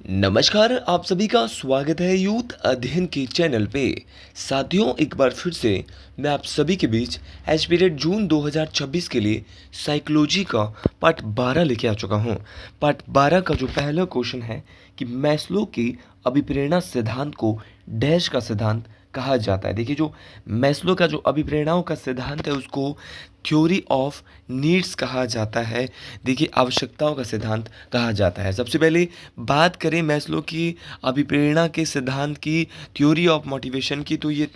नमस्कार, आप सभी का स्वागत है यूथ अध्ययन के चैनल पे। साथियों, एक बार फिर से मैं आप सभी के बीच एस्पिरेट जून 2026 के लिए साइकोलॉजी का पार्ट 12 लेके आ चुका हूँ। पार्ट 12 का जो पहला क्वेश्चन है कि मैस्लो की अभिप्रेरणा सिद्धांत को डैश का सिद्धांत कहा जाता है। देखिए, जो मैस्लो का जो अभिप्रेरणाओं का सिद्धांत है उसको थ्योरी ऑफ नीड्स कहा जाता है। देखिए, आवश्यकताओं का सिद्धांत कहा जाता है। सबसे पहले बात करें मैस्लो की अभिप्रेरणा के सिद्धांत की, थ्योरी ऑफ मोटिवेशन की, तो ये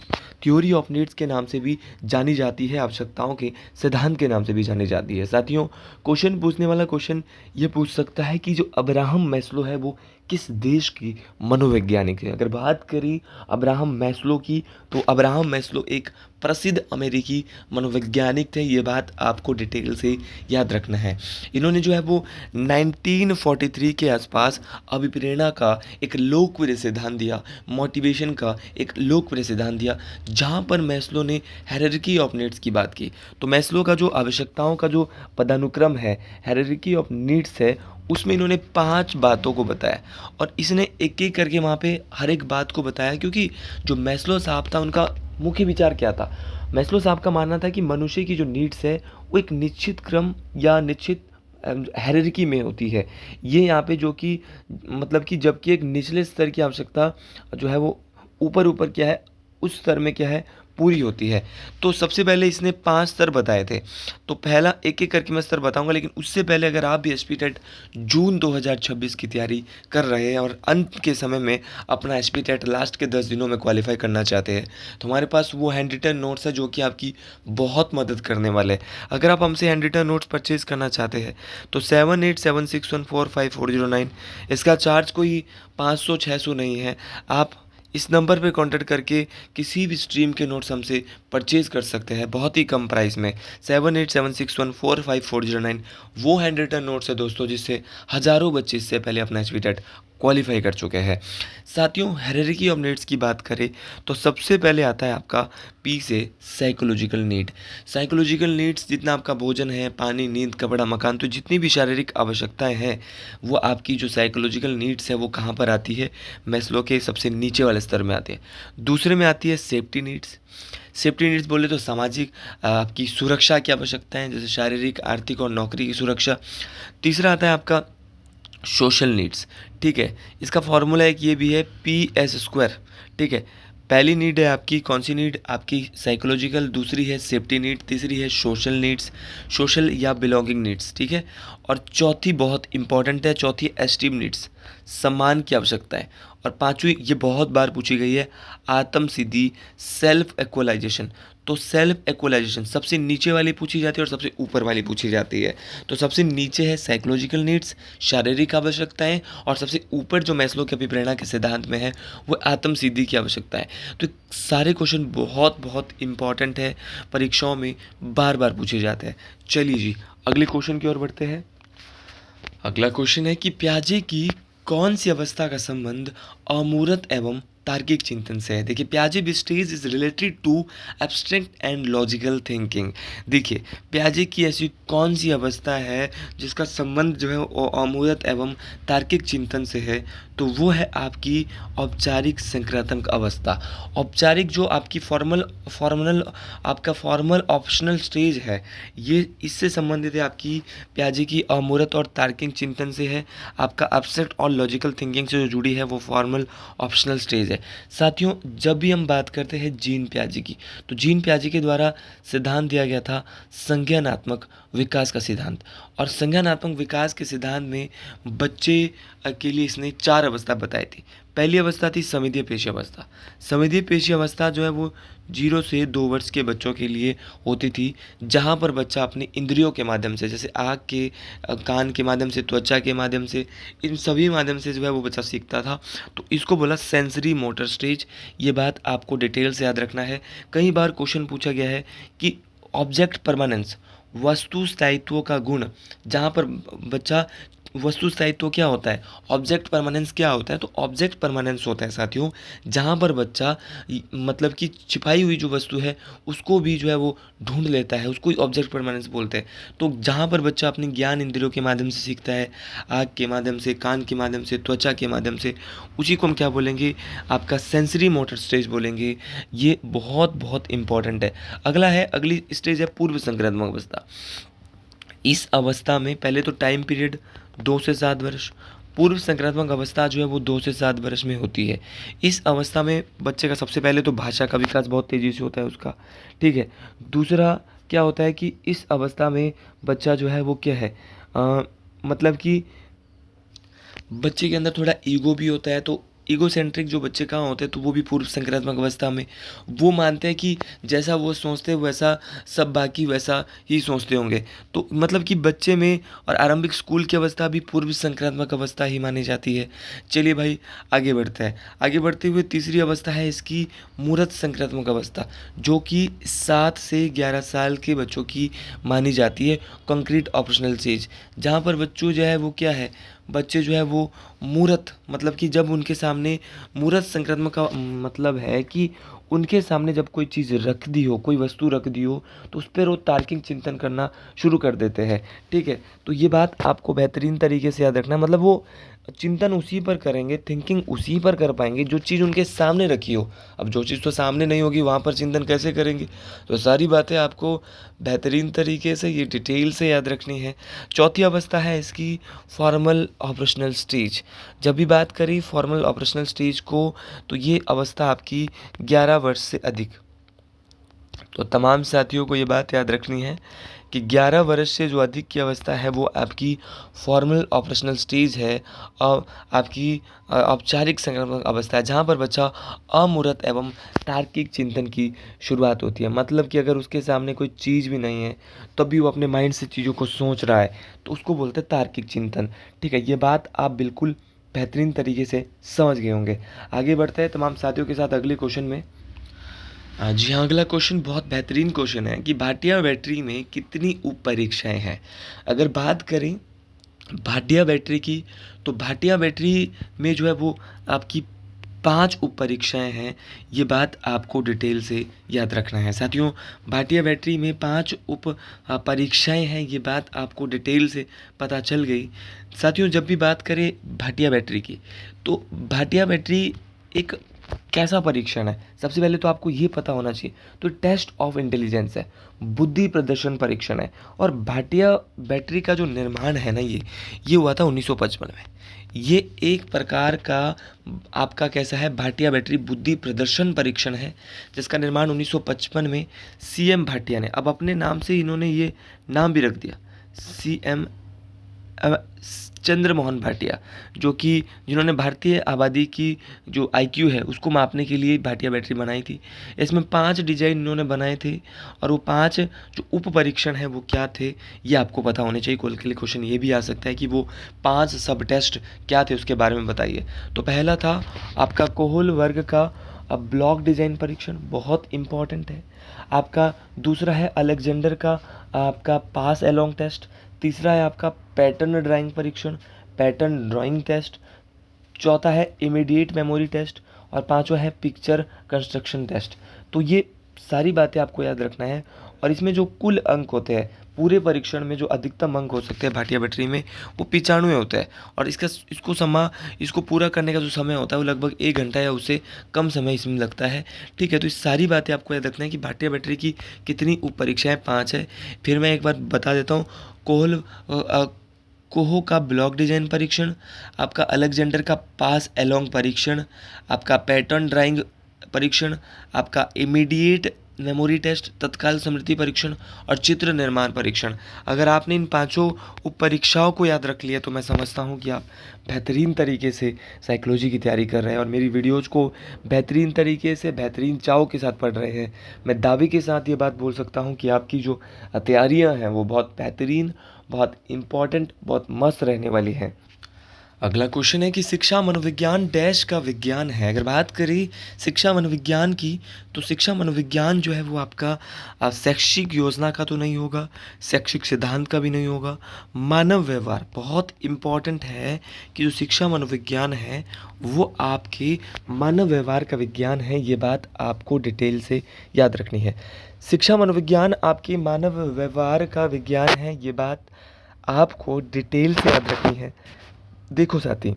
थ्योरी ऑफ नीड्स के नाम से भी जानी जाती है, आवश्यकताओं के सिद्धांत के नाम से भी जानी जाती है। साथियों, क्वेश्चन पूछने वाला क्वेश्चन ये पूछ सकता है कि जो अब्राहम मैस्लो है वो किस देश की मनोवैज्ञानिक है। अगर बात करें अब्राहम मैस्लो की, तो अब्राहम मैस्लो एक प्रसिद्ध अमेरिकी मनोवैज्ञानिक थे। ये बात आपको डिटेल से याद रखना है। इन्होंने जो है वो 1943 के आसपास अभिप्रेरणा का एक लोकप्रिय सिद्धांत दिया, मोटिवेशन का एक लोकप्रिय सिद्धांत दिया, जहाँ पर मैस्लो ने हायरार्की ऑफ नीड्स की बात की। तो मैस्लो का जो आवश्यकताओं का जो पदानुक्रम है, हायरार्की ऑफ नीड्स है, उसमें इन्होंने 5 बातों को बताया और इसने एक एक करके वहाँ पे हर एक बात को बताया, क्योंकि जो मैस्लो साहब था उनका मुख्य विचार क्या था। मैस्लो साहब का मानना था कि मनुष्य की जो नीड्स है वो एक निश्चित क्रम या निश्चित हायरार्की में होती है। ये यहाँ पे जो कि मतलब कि जबकि एक निचले स्तर की आवश्यकता जो है वो ऊपर ऊपर क्या है, उस स्तर में क्या है, पूरी होती है। तो सबसे पहले इसने 5 स्तर बताए थे। तो पहला एक एक करके मैं स्तर बताऊंगा, लेकिन उससे पहले अगर आप भी एसपीटेट जून 2026 की तैयारी कर रहे हैं और अंत के समय में अपना एसपीटेट लास्ट के 10 दिनों में क्वालिफाई करना चाहते हैं, तो हमारे पास वो हैंड रिटन नोट्स है जो कि आपकी बहुत मदद करने वाले हैं। अगर आप हमसे हैंड रिटन नोट्स परचेज करना चाहते हैं तो 7876145409, इसका चार्ज कोई 500-600 नहीं है। आप इस नंबर पे कांटेक्ट करके किसी भी स्ट्रीम के नोट्स हमसे परचेज कर सकते हैं बहुत ही कम प्राइस में। 7876145409 वो हैंड रिटन नोट्स है दोस्तों, जिससे हज़ारों बच्चे इससे पहले अपना एचवीटेट क्वालिफाई कर चुके हैं। साथियों, हायरार्की ऑफ नीड्स की बात करें तो सबसे पहले आता है आपका पी से साइकोलॉजिकल नीड। साइकोलॉजिकल नीड्स जितना आपका भोजन है, पानी, नींद, कपड़ा, मकान, तो जितनी भी शारीरिक आवश्यकताएं हैं वो आपकी जो साइकोलॉजिकल नीड्स है वो कहाँ पर आती है, मैस्लो के सबसे नीचे वाले स्तर में आती है। दूसरे में आती है सेफ्टी नीड्स। सेफ्टी नीड्स बोले तो सामाजिक आपकी सुरक्षा की आवश्यकताएं, जैसे शारीरिक, आर्थिक और नौकरी की सुरक्षा। तीसरा आता है आपका सोशल नीड्स। ठीक है, इसका फॉर्मूला एक ये भी है PS²। ठीक है, पहली नीड है आपकी कौन सी नीड, आपकी साइकोलॉजिकल, दूसरी है सेफ्टी नीड, तीसरी है सोशल नीड्स, सोशल या बिलोंगिंग नीड्स। ठीक है, और चौथी बहुत इंपॉर्टेंट है, चौथी एस्टीम नीड्स, सम्मान की आवश्यकता है। और पांचवी ये बहुत बार पूछी गई है, आत्म सिद्धि, सेल्फ एक्चुअलाइजेशन। तो सेल्फ एक्चुअलाइजेशन सबसे नीचे वाली पूछी जाती है और सबसे ऊपर वाली पूछी जाती है। तो सबसे नीचे है साइकोलॉजिकल नीड्स, शारीरिक आवश्यकताएं, और सबसे ऊपर जो मैस्लो के अभिप्रेरणा के सिद्धांत में है वो आत्म सिद्धि की आवश्यकता है। तो सारे क्वेश्चन बहुत बहुत इंपॉर्टेंट है, परीक्षाओं में बार बार पूछे जाते हैं। चलिए जी, अगले क्वेश्चन की ओर बढ़ते हैं। अगला क्वेश्चन है कि प्याजे की कौन सी अवस्था का संबंध अमूर्त एवं तार्किक चिंतन से है। देखिए, प्याजे stage is related to abstract and logical thinking. देखिए, प्याजे की ऐसी कौन सी अवस्था है जिसका संबंध जो है वो अमूर्त एवं तार्किक चिंतन से है, तो वो है आपकी औपचारिक संक्रांतक अवस्था। औपचारिक जो आपकी फॉर्मल आपका फॉर्मल ऑप्शनल स्टेज है, ये इससे संबंधित है, आपकी प्याजे की अमूर्त और तार्किक चिंतन से है। आपका एब्स्ट्रैक्ट और लॉजिकल थिंकिंग से जो जुड़ी है वो फॉर्मल ऑप्शनल स्टेज है। साथियों, जब भी हम बात करते हैं जीन प्याजे की, तो जीन प्याजे के द्वारा सिद्धांत दिया गया था संज्ञानात्मक विकास का सिद्धांत। और संज्ञानात्मक विकास के सिद्धांत में बच्चे के लिए इसने 4 अवस्था बताई थी। पहली अवस्था थी संवेदीय पेशी अवस्था। संवेदीय पेशी अवस्था जो है वो 0 से 2 वर्ष के बच्चों के लिए होती थी, जहाँ पर बच्चा अपनी इंद्रियों के माध्यम से, जैसे आँख के, कान के माध्यम से, त्वचा के माध्यम से, इन सभी माध्यम से जो है वो बच्चा सीखता था। तो इसको बोला सेंसरी मोटर स्टेज। ये बात आपको डिटेल से याद रखना है। कई बार क्वेश्चन पूछा गया है कि ऑब्जेक्ट परमानेंस, वस्तु स्थायित्व का गुण, जहाँ पर बच्चा वस्तु स्थायित्व क्या होता है, ऑब्जेक्ट परमानेंस क्या होता है, तो ऑब्जेक्ट परमानेंस होता है साथियों जहाँ पर बच्चा मतलब कि छिपाई हुई जो वस्तु है उसको भी जो है वो ढूंढ लेता है, उसको ही ऑब्जेक्ट परमानेंस बोलते हैं। तो जहाँ पर बच्चा अपने ज्ञान इंद्रियों के माध्यम से सीखता है, आँख के माध्यम से, कान के माध्यम से, त्वचा के माध्यम से, उसी को हम क्या बोलेंगे, आपका सेंसरी मोटर स्टेज बोलेंगे। ये बहुत बहुत इंपॉर्टेंट है। अगली स्टेज है पूर्व संक्रामक अवस्था। इस अवस्था में पहले तो टाइम पीरियड 2 से 7 वर्ष, पूर्व संक्रामक अवस्था जो है वो 2 से 7 वर्ष में होती है। इस अवस्था में बच्चे का सबसे पहले तो भाषा का विकास बहुत तेज़ी से होता है उसका, ठीक है। दूसरा क्या होता है कि इस अवस्था में बच्चा जो है वो क्या है, मतलब कि बच्चे के अंदर थोड़ा ईगो भी होता है। तो ईगो सेंट्रिक जो बच्चे कहाँ होते हैं, तो वो भी पूर्व संक्रामक अवस्था में वो मानते हैं कि जैसा वो सोचते हैं वैसा सब बाकी वैसा ही सोचते होंगे। तो मतलब कि बच्चे में और आरंभिक स्कूल की अवस्था भी पूर्व संक्रामक अवस्था ही मानी जाती है। चलिए भाई आगे बढ़ते हैं। आगे बढ़ते हुए तीसरी अवस्था है इसकी मूर्त संक्रामक अवस्था, जो कि 7 से 11 साल के बच्चों की मानी जाती है। कंक्रीट ऑपरेशनल स्टेज, जहाँ पर बच्चों जो है वो क्या है, बच्चे जो है वो मूर्त मतलब कि जब उनके सामने मूर्त संक्रामक का मतलब है कि उनके सामने जब कोई चीज़ रख दी हो, कोई वस्तु रख दी हो, तो उस पर वो तार्किक चिंतन करना शुरू कर देते हैं, ठीक है। तो ये बात आपको बेहतरीन तरीके से याद रखना है। मतलब वो चिंतन उसी पर करेंगे, थिंकिंग उसी पर कर पाएंगे जो चीज़ उनके सामने रखी हो। अब जो चीज़ तो सामने नहीं होगी वहाँ पर चिंतन कैसे करेंगे। तो सारी बातें आपको बेहतरीन तरीके से ये डिटेल से याद रखनी है। चौथी अवस्था है इसकी फॉर्मल ऑपरेशनल स्टेज। जब भी बात करें फॉर्मल ऑपरेशनल स्टेज को, तो ये अवस्था आपकी 11 वर्ष से अधिक। तो तमाम साथियों को ये बात याद रखनी है कि 11 वर्ष से जो अधिक की अवस्था है वो आपकी फॉर्मल ऑपरेशनल स्टेज है और आपकी औपचारिक संक्रामक अवस्था है, जहाँ पर बच्चा अमूर्त एवं तार्किक चिंतन की शुरुआत होती है। मतलब कि अगर उसके सामने कोई चीज़ भी नहीं है तब भी वो अपने माइंड से चीज़ों को सोच रहा है, तो उसको बोलते हैं तार्किक चिंतन, ठीक है। ये बात आप बिल्कुल बेहतरीन तरीके से समझ गए होंगे। आगे बढ़ते हैं तमाम साथियों के साथ अगले क्वेश्चन में। जी हाँ, अगला क्वेश्चन बहुत बेहतरीन क्वेश्चन है कि भाटिया बैटरी में कितनी उप परीक्षाएँ हैं। अगर बात करें भाटिया बैटरी की, तो भाटिया बैटरी में जो है वो आपकी 5 उप परीक्षाएँ हैं। ये बात आपको डिटेल से याद रखना है साथियों। भाटिया बैटरी में 5 उप परीक्षाएँ हैं, ये बात आपको डिटेल से पता चल गई। साथियों जब भी बात करें भाटिया बैटरी की, तो भाटिया बैटरी एक कैसा परीक्षण है, सबसे पहले तो आपको ये पता होना चाहिए। तो टेस्ट ऑफ इंटेलिजेंस है, बुद्धि प्रदर्शन परीक्षण है। और भाटिया बैटरी का जो निर्माण है ना, ये हुआ था 1955 में। ये एक प्रकार का आपका कैसा है, भाटिया बैटरी बुद्धि प्रदर्शन परीक्षण है, जिसका निर्माण 1955 में सीएम भाटिया ने, अब अपने नाम से इन्होंने ये नाम भी रख दिया, सीएम चंद्रमोहन भाटिया, जो कि जिन्होंने भारतीय आबादी की जो आईक्यू है उसको मापने के लिए भाटिया बैटरी बनाई थी। इसमें 5 डिजाइन इन्होंने बनाए थे और वो 5 जो उप परीक्षण है वो क्या थे, ये आपको पता होने चाहिए। कल के लिए क्वेश्चन ये भी आ सकता है कि वो 5 सब टेस्ट क्या थे उसके बारे में बताइए। तो पहला था आपका कोहल वर्ग का ब्लॉक डिजाइन परीक्षण, बहुत इंपॉर्टेंट है। आपका दूसरा है अलेक्जेंडर का आपका पास एलोंग टेस्ट। तीसरा है आपका पैटर्न ड्राइंग परीक्षण, पैटर्न ड्राइंग टेस्ट। चौथा है इमीडिएट मेमोरी टेस्ट और पांचवा है पिक्चर कंस्ट्रक्शन टेस्ट। तो ये सारी बातें आपको याद रखना है। और इसमें जो कुल अंक होते हैं पूरे परीक्षण में, जो अधिकतम अंक हो सकते हैं भाटिया बैटरी में, वो 95 होता है। और इसको पूरा करने का जो समय होता है वो लगभग 1 घंटा या उससे कम समय इसमें लगता है, ठीक है। तो इस सारी बातें आपको याद रखना है कि भाटिया बैटरी की कितनी उप परीक्षाएँ, 5 है। फिर मैं एक बार बता देता हूँ। कोहो का ब्लॉक डिजाइन परीक्षण, आपका अलेक्जेंडर का पास एलोंग परीक्षण, आपका पैटर्न ड्राइंग परीक्षण, आपका इमीडिएट मेमोरी टेस्ट तत्काल स्मृति परीक्षण और चित्र निर्माण परीक्षण। अगर आपने इन 5 उप परीक्षाओं को याद रख लिया तो मैं समझता हूँ कि आप बेहतरीन तरीके से साइकोलॉजी की तैयारी कर रहे हैं और मेरी वीडियोज़ को बेहतरीन तरीके से बेहतरीन चाव के साथ पढ़ रहे हैं। मैं दावे के साथ ये बात बोल सकता हूँ कि आपकी जो तैयारियाँ हैं वो बहुत बेहतरीन, बहुत इम्पॉर्टेंट, बहुत मस्त रहने वाली हैं। अगला क्वेश्चन है कि शिक्षा मनोविज्ञान डैश का विज्ञान है। अगर बात करें शिक्षा मनोविज्ञान की, तो शिक्षा मनोविज्ञान जो है वो आपका शैक्षिक योजना का तो नहीं होगा, शैक्षिक सिद्धांत का भी नहीं होगा। मानव व्यवहार बहुत इम्पॉर्टेंट है कि जो शिक्षा मनोविज्ञान है वो आपके मानव व्यवहार का विज्ञान है। ये बात आपको डिटेल से याद रखनी है। शिक्षा मनोविज्ञान आपके मानव व्यवहार का विज्ञान है, ये बात आपको डिटेल से याद रखनी है। देखो साथी,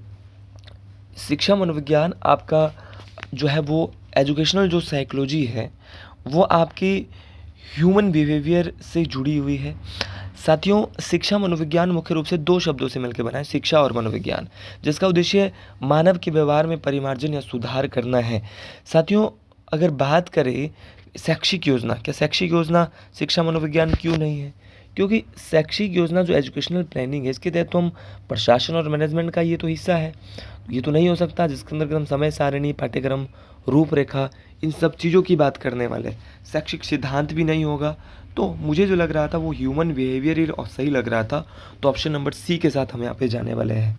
शिक्षा मनोविज्ञान आपका जो है वो एजुकेशनल जो साइकोलॉजी है वो आपके ह्यूमन बिहेवियर से जुड़ी हुई है। साथियों, शिक्षा मनोविज्ञान मुख्य रूप से दो शब्दों से मिलकर बना है, शिक्षा और मनोविज्ञान, जिसका उद्देश्य मानव के व्यवहार में परिमार्जन या सुधार करना है। साथियों, अगर बात करें शैक्षिक योजना, क्या शैक्षिक योजना शिक्षा मनोविज्ञान क्यों नहीं है? क्योंकि शैक्षिक योजना जो एजुकेशनल प्लानिंग है, इसके तहत तो हम प्रशासन और मैनेजमेंट का ये तो हिस्सा है। ये तो नहीं हो सकता जिसके अंदर हम समय सारिणी, पाठ्यक्रम, रूपरेखा, इन सब चीज़ों की बात करने वाले। शैक्षिक सिद्धांत भी नहीं होगा। तो मुझे जो लग रहा था वो ह्यूमन बिहेवियर ही सही लग रहा था। तो ऑप्शन नंबर सी के साथ हम यहाँ पे जाने वाले हैं।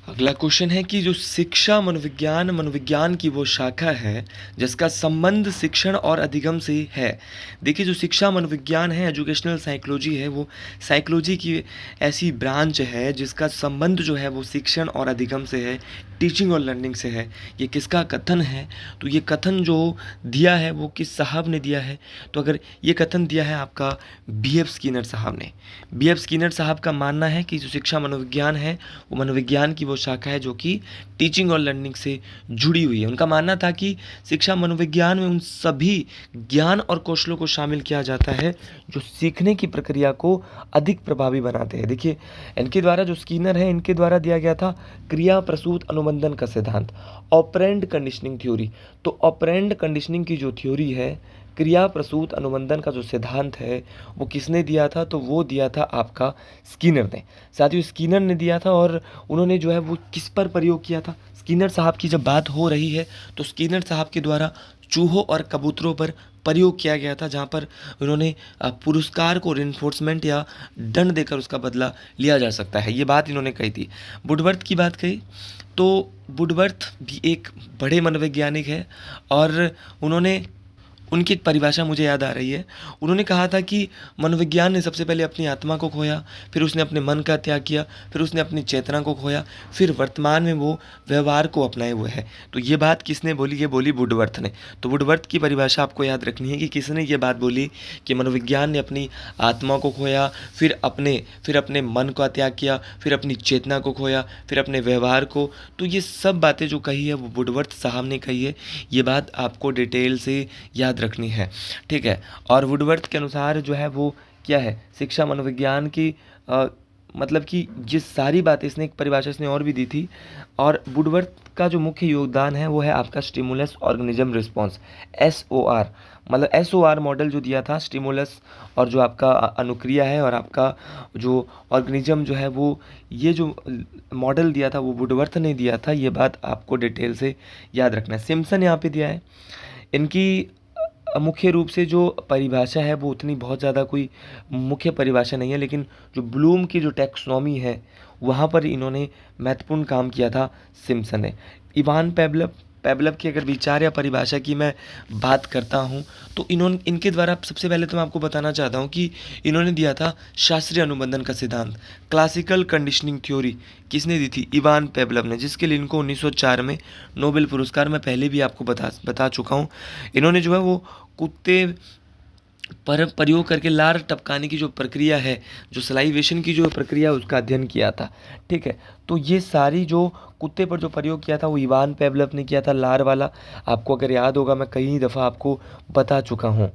अगला क्वेश्चन है कि जो शिक्षा मनोविज्ञान मनोविज्ञान की वो शाखा है जिसका संबंध शिक्षण और अधिगम से है। देखिए, जो शिक्षा मनोविज्ञान है, एजुकेशनल साइकोलॉजी है, वो साइकोलॉजी की ऐसी ब्रांच है जिसका संबंध जो है वो शिक्षण और अधिगम से है, टीचिंग और लर्निंग से है। ये किसका कथन है? तो ये कथन जो दिया है वो किस साहब ने दिया है? तो अगर ये कथन दिया है आपका B.F. स्किनर साहब ने। B.F. स्किनर साहब का मानना है कि जो शिक्षा मनोविज्ञान है वो मनोविज्ञान की वो शाखा है जो कि टीचिंग और लर्निंग से जुड़ी हुई है। उनका मानना था कि शिक्षा मनोविज्ञान में उन सभी ज्ञान और कौशलों को शामिल किया जाता है जो सीखने की प्रक्रिया को अधिक प्रभावी बनाते हैं। देखिए, इनके द्वारा जो स्किनर है, इनके द्वारा दिया गया था क्रिया प्रसूत अनुबंधन का सिद्धांत, ऑपरेंड कंडीशनिंग थ्योरी। तो ऑपरेंड कंडीशनिंग की जो थ्योरी है, क्रिया प्रसूत अनुबंधन का जो सिद्धांत है, वो किसने दिया था? तो वो दिया था आपका स्किनर ने। साथियों, स्किनर ने दिया था और उन्होंने जो है वो किस पर प्रयोग किया था? स्किनर साहब की जब बात हो रही है तो स्किनर साहब के द्वारा चूहों और कबूतरों पर प्रयोग किया गया था, जहाँ पर उन्होंने पुरस्कार को रिइंफोर्समेंट या दंड देकर उसका बदला लिया जा सकता है, ये बात इन्होंने कही थी। वुडवर्थ की बात कही तो वुडवर्थ भी एक बड़े मनोवैज्ञानिक है और उन्होंने उनकी एक परिभाषा मुझे याद आ रही है। उन्होंने कहा था कि मनोविज्ञान ने सबसे पहले अपनी आत्मा को खोया, फिर उसने अपने मन का त्याग किया, फिर उसने अपनी चेतना को खोया, फिर वर्तमान में वो व्यवहार को अपनाए हुए है। तो ये बात किसने बोली? ये बोली वुडवर्थ ने। तो वुडवर्थ की परिभाषा आपको याद रखनी है कि किसने ये बात बोली कि मनोविज्ञान ने अपनी आत्मा को खोया, फिर अपने मन का त्याग किया, फिर अपनी चेतना को खोया, फिर अपने व्यवहार को। तो ये सब बातें जो कही है वो वुडवर्थ साहब ने कही है। ये बात आपको डिटेल से याद रखनी है, ठीक है। और वुडवर्थ के अनुसार जो है वो क्या है, शिक्षा मनोविज्ञान की मतलब कि जिस सारी बातें इसने, एक परिभाषा इसने और भी दी थी। और वुडवर्थ का जो मुख्य योगदान है वो है आपका स्टिमुलस ऑर्गेनिज्म रिस्पॉन्स, SOR। मतलब SOR मॉडल जो दिया था, स्टिमुलस और जो आपका अनुक्रिया है और आपका जो ऑर्गेनिज्म जो है वो, ये जो मॉडल दिया था वो वुडवर्थ ने दिया था। ये बात आपको डिटेल से याद रखना है। सिम्पसन यहाँ पे दिया है। इनकी मुख्य रूप से जो परिभाषा है वो उतनी बहुत ज़्यादा कोई मुख्य परिभाषा नहीं है, लेकिन जो ब्लूम की जो टैक्सोनॉमी है वहाँ पर इन्होंने महत्वपूर्ण काम किया था सिम्पसन ने। इवान पेवलव की अगर विचार या परिभाषा की मैं बात करता हूँ तो इनके द्वारा सबसे पहले तो मैं आपको बताना चाहता हूँ कि इन्होंने दिया था शास्त्रीय अनुबंधन का सिद्धांत, क्लासिकल कंडीशनिंग थ्योरी। किसने दी थी? इवान पेवलव ने, जिसके लिए इनको 1904 में नोबेल पुरस्कार मैं पहले भी आपको बता चुका हूँ। इन्होंने जो है वो कुत्ते पर प्रयोग करके लार टपकाने की जो प्रक्रिया है, जो सलाइवेशन की जो प्रक्रिया है, उसका अध्ययन किया था, ठीक है। तो ये सारी जो कुत्ते पर जो प्रयोग किया था वो इवान पेवलव ने किया था, लार वाला। आपको अगर याद होगा, मैं कई दफ़ा आपको बता चुका हूँ।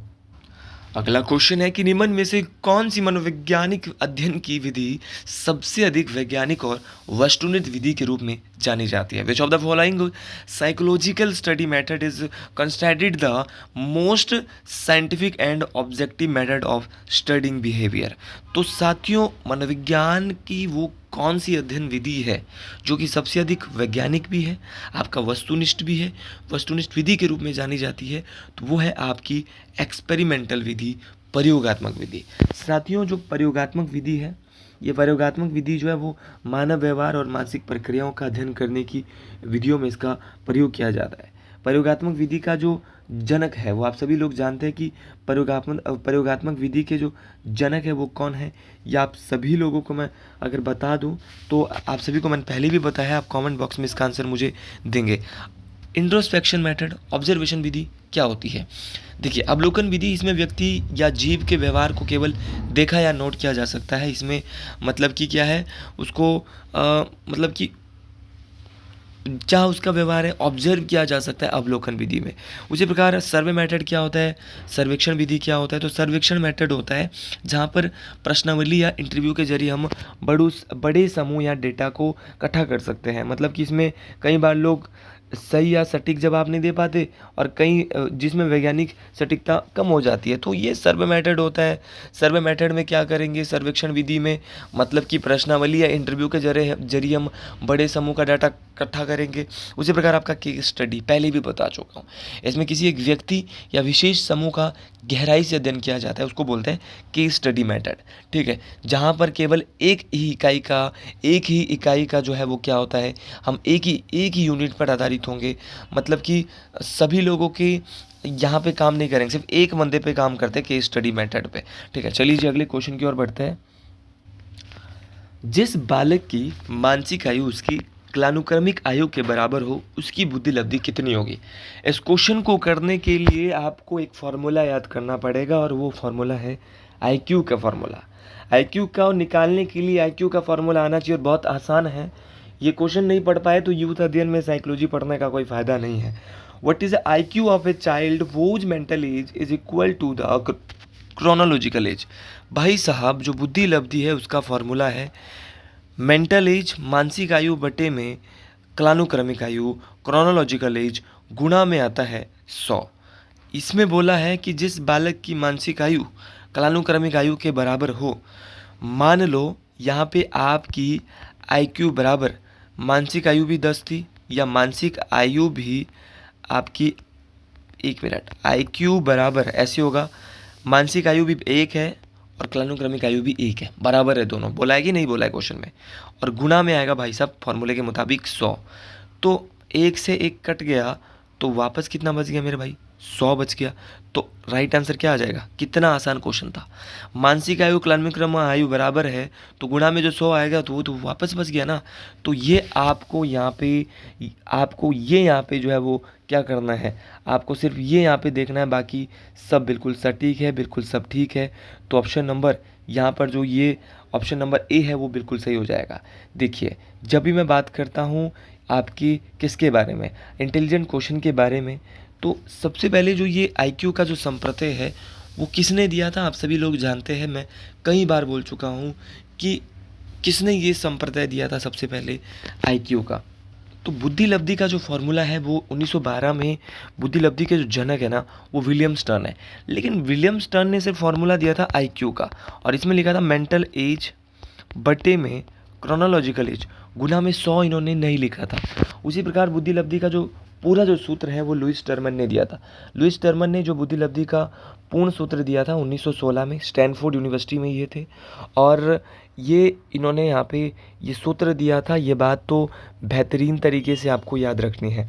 अगला क्वेश्चन है कि निम्न में से कौन सी मनोवैज्ञानिक अध्ययन की विधि सबसे अधिक वैज्ञानिक और वस्तुनिष्ठ विधि के रूप में जानी जाती है? Which of the following psychological study method is considered the most scientific and objective method of studying behaviour. तो साथियों, मनोविज्ञान की वो कौन सी अध्ययन विधि है जो कि सबसे अधिक वैज्ञानिक भी है, आपका वस्तुनिष्ठ भी है, वस्तुनिष्ठ विधि के रूप में जानी जाती है? तो वो है आपकी एक्सपेरिमेंटल विधि, प्रयोगात्मक विधि। साथियों, जो प्रयोगात्मक विधि है ये प्रयोगात्मक विधि जो है वो मानव व्यवहार और मानसिक प्रक्रियाओं का अध्ययन करने की विधियों में इसका प्रयोग किया जाता है। प्रयोगात्मक विधि का जो जनक है वो आप सभी लोग जानते हैं कि प्रयोगात्मक विधि के जो जनक है वो कौन है। या आप सभी लोगों को मैं अगर बता दूं तो आप सभी को मैंने पहले भी बताया, आप कमेंट बॉक्स में इसका आंसर मुझे देंगे। इंट्रोस्पेक्शन मेथड, ऑब्जर्वेशन विधि क्या होती है? देखिए, अवलोकन विधि, इसमें व्यक्ति या जीव के व्यवहार को केवल देखा या नोट किया जा सकता है। इसमें मतलब कि क्या है, उसको मतलब कि क्या उसका व्यवहार है ऑब्जर्व किया जा सकता है अवलोकन विधि में। उसी प्रकार सर्वे मेथड क्या होता है, सर्वेक्षण विधि क्या होता है? तो सर्वेक्षण मेथड होता है जहाँ पर प्रश्नावली या इंटरव्यू के जरिए हम बड़े समूह या डेटा को इकट्ठा कर सकते हैं। मतलब कि इसमें कई बार लोग सही या सटीक जवाब नहीं दे पाते और कई जिसमें वैज्ञानिक सटीकता कम हो जाती है, तो ये सर्वे मेथड होता है। सर्वे मेथड में क्या करेंगे, सर्वेक्षण विधि में मतलब कि प्रश्नावली या इंटरव्यू के जरिए हम बड़े समूह का डाटा इकट्ठा करेंगे। उसी प्रकार आपका केस स्टडी पहले भी बता चुका हूँ, इसमें किसी एक व्यक्ति या विशेष समूह का गहराई से अध्ययन किया जाता है, उसको बोलते हैं केस स्टडी मेथड। ठीक है, जहाँ पर केवल एक ही इकाई का जो है वो क्या होता है, हम एक ही यूनिट पर आधारित होंगे। मतलब कि सभी लोगों के यहाँ पे काम नहीं करेंगे, सिर्फ एक बंदे पे काम करते हैं केस स्टडी मेथड पे। ठीक है, चलिए जी अगले क्वेश्चन की ओर बढ़ते हैं। जिस बालक की मानसिक आयु उसकी कालानुक्रमिक आयु के बराबर हो उसकी बुद्धि लब्धि कितनी होगी? इस क्वेश्चन को करने के लिए आपको एक फार्मूला याद करना पड़ेगा और वो फार्मूला है आईक्यू का फार्मूला। आईक्यू का निकालने के लिए आईक्यू का फार्मूला आना चाहिए और बहुत आसान है। ये क्वेश्चन नहीं पढ़ पाए तो यूथ अध्ययन में साइकोलॉजी पढ़ने का कोई फ़ायदा नहीं है। What is the IQ of a child whose mental age is equal to the chronological age. भाई साहब, जो बुद्धि लब्धि है उसका फार्मूला है मेंटल एज मानसिक आयु बटे में कालानुक्रमिक आयु क्रोनोलॉजिकल एज गुणा में आता है 100। इसमें बोला है कि जिस बालक की मानसिक आयु कालानुक्रमिक आयु के बराबर हो, मान लो यहाँ पे आपकी आईक्यू बराबर मानसिक आयु भी 10 थी या मानसिक आयु भी आपकी, एक मिनट, आईक्यू बराबर ऐसे होगा, मानसिक आयु भी 1 है और कालानुक्रमिक आयु भी 1 है, बराबर है दोनों। बोला है कि नहीं बोला है क्वेश्चन में? और गुणा में आएगा भाई साहब फॉर्मूले के मुताबिक 100। तो 1 से 1 कट गया तो वापस कितना बच गया मेरे भाई? 100 बच गया। तो राइट आंसर क्या आ जाएगा? कितना आसान क्वेश्चन था। मानसिक आयु कालानुक्रमिक आयु बराबर है तो गुणा में जो 100 आएगा तो वो तो वापस बच गया ना। तो ये आपको यहाँ पे जो है वो क्या करना है, आपको सिर्फ ये यहाँ पे देखना है, बाकी सब बिल्कुल सटीक है, बिल्कुल सब ठीक है। तो ऑप्शन नंबर यहाँ पर जो ये ऑप्शन नंबर ए है वो बिल्कुल सही हो जाएगा। देखिए, जब भी मैं बात करता हूँ आपकी किसके बारे में, इंटेलिजेंट क्वेश्चन के बारे में, तो सबसे पहले जो ये आईक्यू का जो संप्रत्यय है वो किसने दिया था आप सभी लोग जानते हैं। मैं कई बार बोल चुका हूँ कि किसने ये संप्रत्यय दिया था सबसे पहले आईक्यू का। तो बुद्धि लब्धि का जो फॉर्मूला है वो 1912 में बुद्धि लब्धि के जो जनक है ना वो विलियम स्टर्न है। लेकिन विलियम स्टर्न ने सिर्फ फॉर्मूला दिया था आईक्यू का और इसमें लिखा था मेंटल एज बटे में क्रोनोलॉजिकल एज, गुना में 100 इन्होंने नहीं लिखा था। उसी प्रकार बुद्धि लब्धि का जो पूरा जो सूत्र है वो लुईस टर्मन ने दिया था। लुईस टर्मन ने जो बुद्धि लब्धि का पूर्ण सूत्र दिया था 1916 में, स्टैनफोर्ड यूनिवर्सिटी में ये थे और ये इन्होंने यहाँ पे ये सूत्र दिया था। ये बात तो बेहतरीन तरीके से आपको याद रखनी है।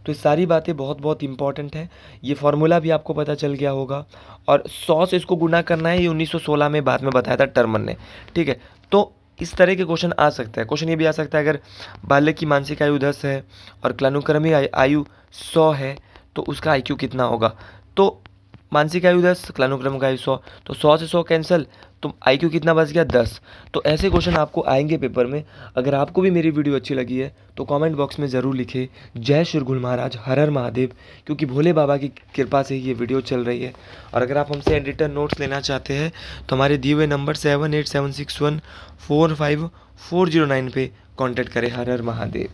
तो ये सारी बातें बहुत बहुत इंपॉर्टेंट है। ये फार्मूला भी आपको पता चल गया होगा और 100 से इसको गुना करना है, ये 1916 में बाद में बताया था टर्मन ने। ठीक है, तो इस तरह के क्वेश्चन आ सकता है। क्वेश्चन ये भी आ सकता है अगर बालक की मानसिक आयु 10 है और कालानुक्रमिक आयु 100 है तो उसका आईक्यू कितना होगा। तो मानसिक आयु 10, कालानुक्रमिक आयु 100, तो 100 से 100 कैंसिल, तो आईक्यू कितना बच गया? 10। तो ऐसे क्वेश्चन आपको आएंगे पेपर में। अगर आपको भी मेरी वीडियो अच्छी लगी है तो कमेंट बॉक्स में ज़रूर लिखें जय श्री गुरु महाराज, हर हर महादेव, क्योंकि भोले बाबा की कृपा से ही ये वीडियो चल रही है। और अगर आप हमसे एडिटर नोट्स लेना चाहते हैं तो हमारे दिए हुए नंबर 7876145409 पे कॉन्टैक्ट करें। हर हर महादेव।